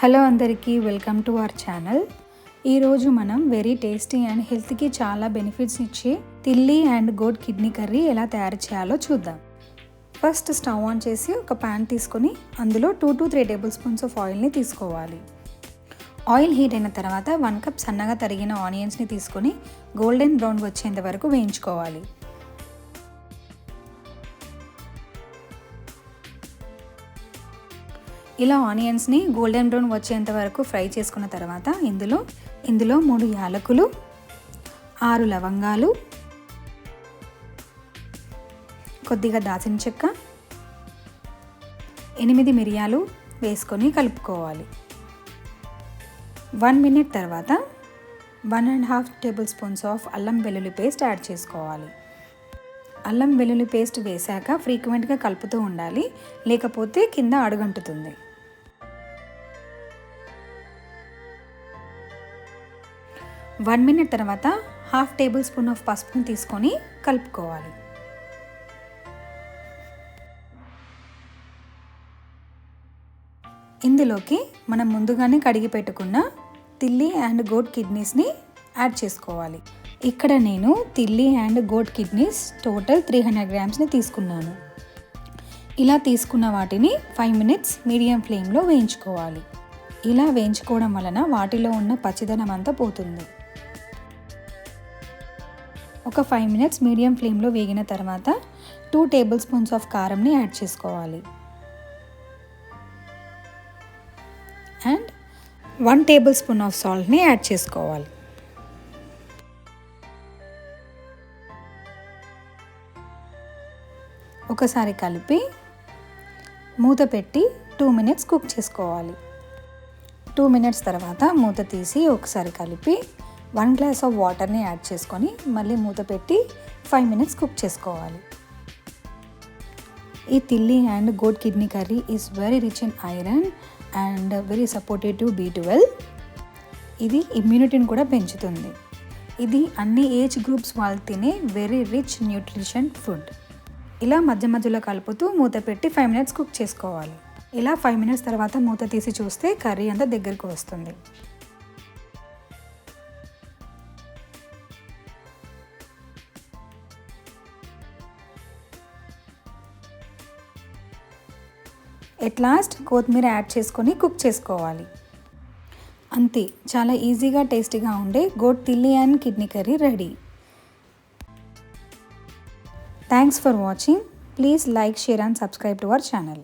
Hello అందరికీ welcome to our channel. ఈరోజు మనం వెరీ టేస్టీ అండ్ హెల్త్కి చాలా బెనిఫిట్స్ ఇచ్చే తిల్లీ అండ్ గోట్ కిడ్నీ కర్రీ ఎలా తయారు చేయాలో చూద్దాం. ఫస్ట్ స్టవ్ ఆన్ చేసి ఒక ప్యాన్ తీసుకొని అందులో 2 to 3 టేబుల్ స్పూన్స్ ఆఫ్ ఆయిల్ని తీసుకోవాలి. ఆయిల్ హీట్ అయిన తర్వాత 1 కప్ సన్నగా తరిగిన ఆనియన్స్ని తీసుకొని గోల్డెన్ బ్రౌన్ వచ్చేంత వరకు వేయించుకోవాలి. ఇలా ఆనియన్స్ని గోల్డెన్ బ్రౌన్ వచ్చేంత వరకు ఫ్రై చేసుకున్న తర్వాత ఇందులో 3 యాలకులు, 6 లవంగాలు, కొద్దిగా దాల్చిన చెక్క, 8 మిరియాలు వేసుకొని కలుపుకోవాలి. 1 మినిట్ తర్వాత 1.5 టేబుల్ స్పూన్స్ ఆఫ్ అల్లం వెల్లుల్లి పేస్ట్ యాడ్ చేసుకోవాలి. అల్లం వెల్లుల్లి పేస్ట్ వేశాక ఫ్రీక్వెంట్గా కలుపుతూ ఉండాలి, లేకపోతే కింద అడుగంటుతుంది. 1 మినిట్ తర్వాత 1/2 టేబుల్ స్పూన్ ఆఫ్ పసుపుని తీసుకొని కలుపుకోవాలి. ఇందులోకి మనం ముందుగానే కడిగి పెట్టుకున్న తిల్లీ అండ్ గోట్ కిడ్నీస్ని యాడ్ చేసుకోవాలి. ఇక్కడ నేను తిల్లీ అండ్ గోట్ కిడ్నీస్ టోటల్ 300 గ్రామ్స్ని తీసుకున్నాను. ఇలా తీసుకున్న వాటిని 5 మినిట్స్ మీడియం ఫ్లేమ్లో వేయించుకోవాలి. ఇలా వేయించుకోవడం వలన వాటిలో ఉన్న పచ్చిదనం అంతా పోతుంది. ఒక 5 మినిట్స్ మీడియం ఫ్లేమ్లో వేగిన తర్వాత 2 టేబుల్ స్పూన్స్ ఆఫ్ కారంని యాడ్ చేసుకోవాలి అండ్ 1 టేబుల్ స్పూన్ ఆఫ్ సాల్ట్ని యాడ్ చేసుకోవాలి. ఒకసారి కలిపి మూత పెట్టి 2 మినిట్స్ కుక్ చేసుకోవాలి. 2 మినిట్స్ తర్వాత మూత తీసి ఒకసారి కలిపి 1 గ్లాస్ ఆఫ్ వాటర్ని యాడ్ చేసుకొని మళ్ళీ మూత పెట్టి 5 మినిట్స్ కుక్ చేసుకోవాలి. ఈ తిల్లీ and goat kidney curry is very rich in iron and very supportive to B12. ఇది ఇమ్యూనిటీని కూడా పెంచుతుంది. ఇది అన్ని ఏజ్ గ్రూప్స్ వాళ్ళు తినే వెరీ రిచ్ న్యూట్రిషన్ ఫుడ్. ఇలా మధ్య మధ్యలో కలుపుతూ మూత పెట్టి 5 మినిట్స్ కుక్ చేసుకోవాలి. ఇలా 5 మినిట్స్ తర్వాత మూత తీసి చూస్తే కర్రీ అంతా దగ్గరకు వస్తుంది. ఎట్ లాస్ట్ కొత్తిమీర యాడ్ చేసుకొని కుక్ చేసుకోవాలి. అంతే, చాలా ఈజీగా టేస్టీగా ఉండే గోట్ తిల్లీ and kidney curry ready. Thanks for watching. Please like, share and subscribe to our channel.